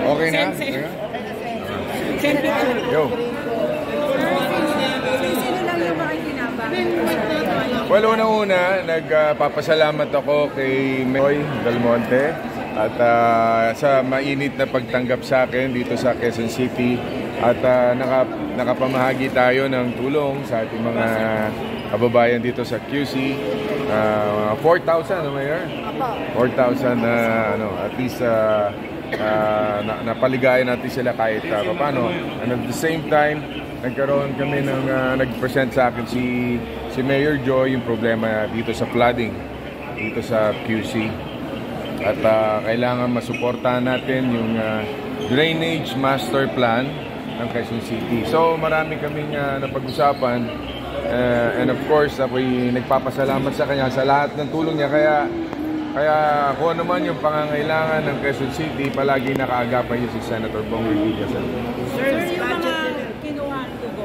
Okay na? Yo. Well, una-una, nagpapasalamat ako kay Mayor Del Monte at sa mainit na pagtanggap sa akin dito sa Quezon City at nakapamahagi tayo ng tulong sa ating mga kababayan dito sa QC. 4,000, no, Mayor? 4,000 at least napaligayan natin sila kahit paano. And at the same time, nagkaroon kami ng nag-present sa akin si Mayor Joy yung problema dito sa flooding dito sa QC. At kailangan masuportahan natin yung drainage master plan ng Quezon City. So marami kaming napag-usapan and of course ako'y nagpapasalamat sa kanya sa lahat ng tulong niya. Kaya kung ano man yung pangangailangan ng Quezon City, palagi nakaagapan niyo si Senator Bong Revilla. Sir, yung mga kinuhaan tubo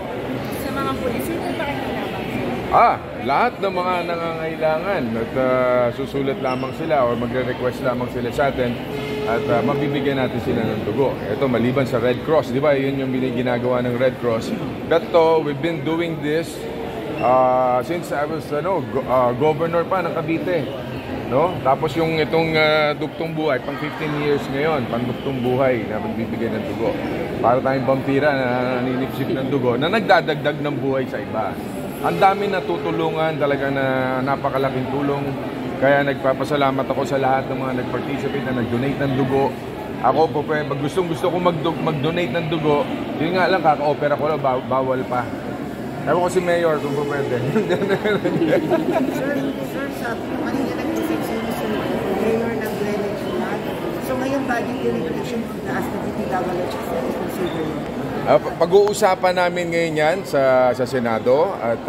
sa mga pulis, hindi pa kinabang? Lahat ng mga nangangailangan at susulat lamang sila o magre-request lamang sila sa atin at mabibigyan natin sila ng dugo. Ito maliban sa Red Cross, di ba? Yun yung ginagawa ng Red Cross. But we've been doing this since I was governor pa ng Cavite. No? Tapos yung itong duktong buhay, pang 15 years ngayon, pang duktong buhay na magbibigay ng dugo. Para tayong vampira na naninipsip ng dugo na nagdadagdag ng buhay sa iba. Ang dami natutulungan, talaga na napakalaking tulong. Kaya nagpapasalamat ako sa lahat ng mga nag-participate na nag-donate ng dugo. Ako po, pag gusto ko mag-donate ng dugo, yun nga lang, kaka-opera ko lang, bawal pa. Ewan ko si Mayor kung po pwede. Sir, sabi ko kanina nag-isip si Mayor ng drainage plan. So ngayon budget regulation pagtaas na DPWH is considered. Pag-uusapan namin ngayon yan sa Senado at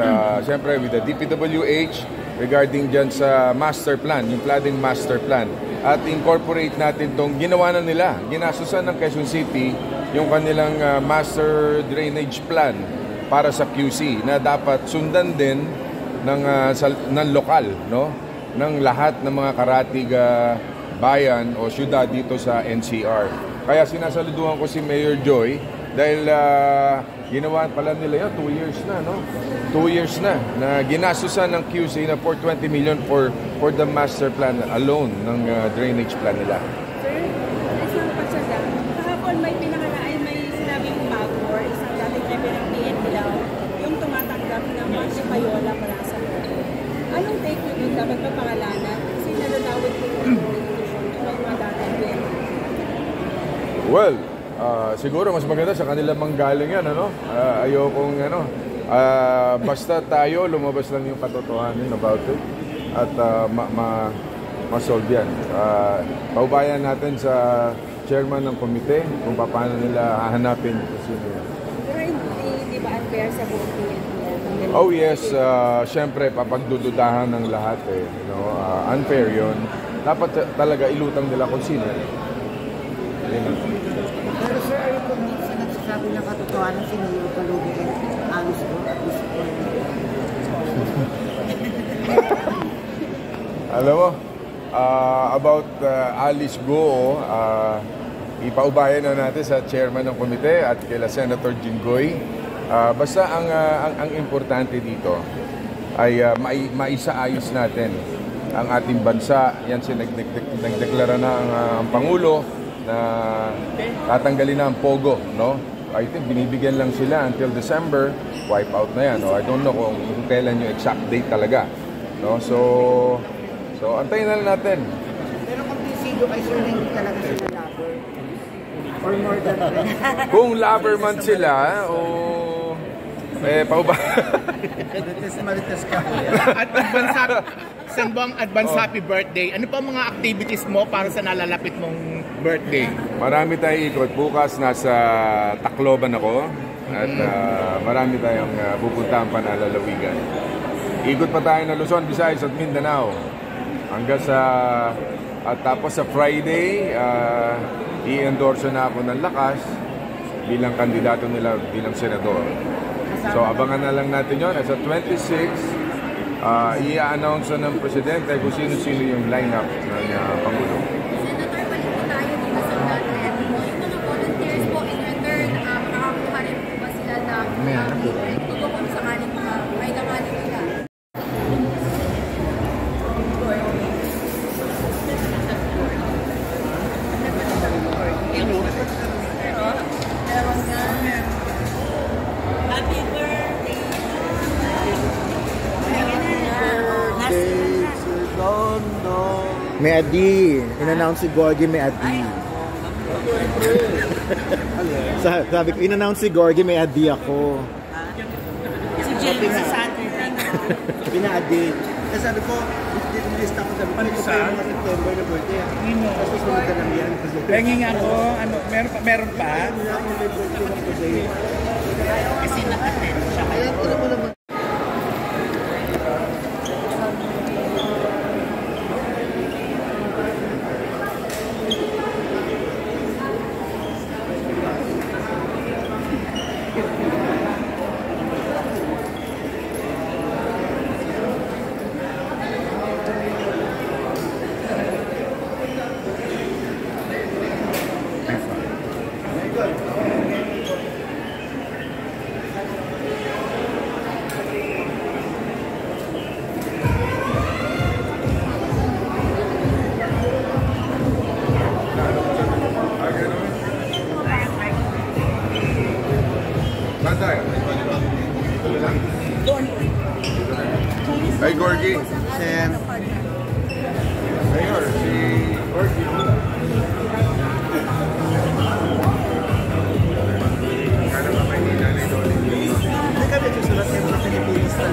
siyempre with the DPWH regarding dyan sa master plan, yung flooding master plan. At incorporate natin itong ginawa na nila, ginasusan ng Quezon City yung kanilang master drainage plan para sa QC na dapat sundan din ng lokal, no? Ng lahat ng mga karatig bayan o syudad dito sa NCR. Kaya sinasaluduhan ko si Mayor Joy dahil ginawa pala nila yun, 2 years na, no? 2 years na ginasusan ng QC na 420 million for the master plan alone ng drainage plan nila. Sir, isang pagsada, kahapon may sinabing Magor, isang dating member ng PNP daw, yung tumatanggap ng Monte Payola para sa mga. Anong take nyo doon? Dapat pa pangalanan? Kasi nalalawit ko yung institution ng mga dating PNP. Well, siguro mas maganda sa kanila manggaling yan, ano? Ayokong, basta tayo, lumabas lang yung katotohanan about it at ma-solve yan. Paubayan natin sa chairman ng komite kung paano nila hahanapin kung sino yan. Pero hindi ba unfair sa buong PNP? Oh yes, syempre papagdududahan ng lahat unfair yun. Dapat talaga ilutang nila kung sino yan. Pero sir, are you convinced na nagsasabi ng katotohanan si Mayor Kalugi and Alice Go at this point? Alam mo, about Alice Go, ipaubayan na natin sa chairman ng komite at kila Senator Jinggoy. Basta ang importante dito ay maisaayos natin ang ating bansa. Yan nagdeklara na ang Pangulo na tatanggalin na ang POGO, no? I think binibigyan lang sila until December, wipe out na yan, no? I don't know kung kailan yung exact date talaga, no? So antayin na lang natin. Pero kung pisido kay sir na hindi talaga sila lover or more than friends. Kung lover man sila o pauba. At advance happy birthday. Ano pa mga activities mo para sa nalalapit mong birthday? Marami tayong ikot. Bukas nasa Tacloban ako at marami tayong pupuntahan pa na lalawigan. Ikot pa tayo ng Luzon, Visayas at Mindanao. Hanggang at tapos sa Friday, i-endorse na ako ng lakas bilang kandidato nila bilang senador. So abangan na lang natin yun. At sa 26, i-announce ng presidente kung sino-sino yung lineup ng Pangulo. Senator, balik po tayo dito sa flood Eddie. In-announce si Gorgie may Eddie. Sabi ko, in-announce si Gorgie may Eddie ako. Si James sa Saturday. Pina-adit. Kasi sabi ko, list ako sabi ko, ito pa yung mga September na birthday. Tapos susunod ka lang yan. Penging ako, ano, meron pa? Kasi nakaten siya. Kaya ito na mo naman. Saan tayo? Ay, Gorgie. Sen. Mayor, si Gorgie. Kala ba may ninanay doon? Hindi kami susulat yung mga Pilipinas na.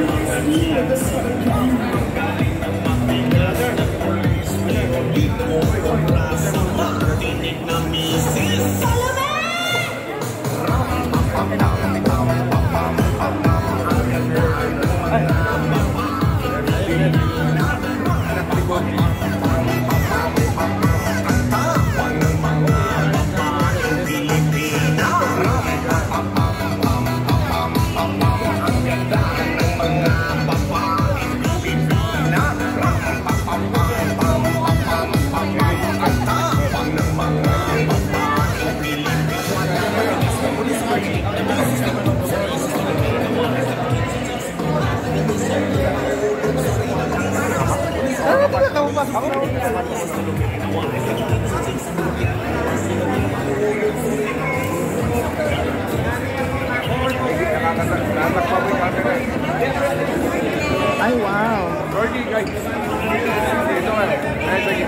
Ay, wow. Gorgie, guys. Ito nga. Ay, sige.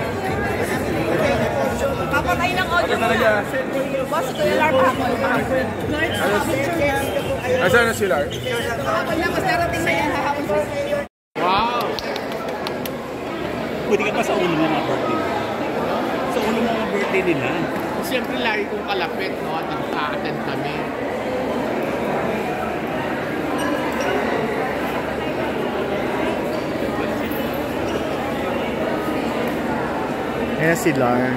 Papatay ng audio Ano talaga? Boss, ito yung alarm ako. Nasaan na sila? Hahapon na, mas darating na yan. Hahapon sa Wow! Pwede ka pa sa ulo mga birthday. Sa ulo mga birthday nila. Siyempre, lagi kong kalapit, no? At nag-a-attend kami. Ayan si Larn.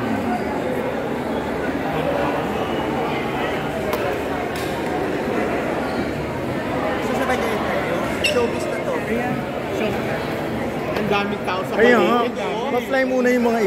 Sasabay niya yung showbiz na to. Ang daming tao sa Ayun, paligid, oh. pa-fly muna yung mga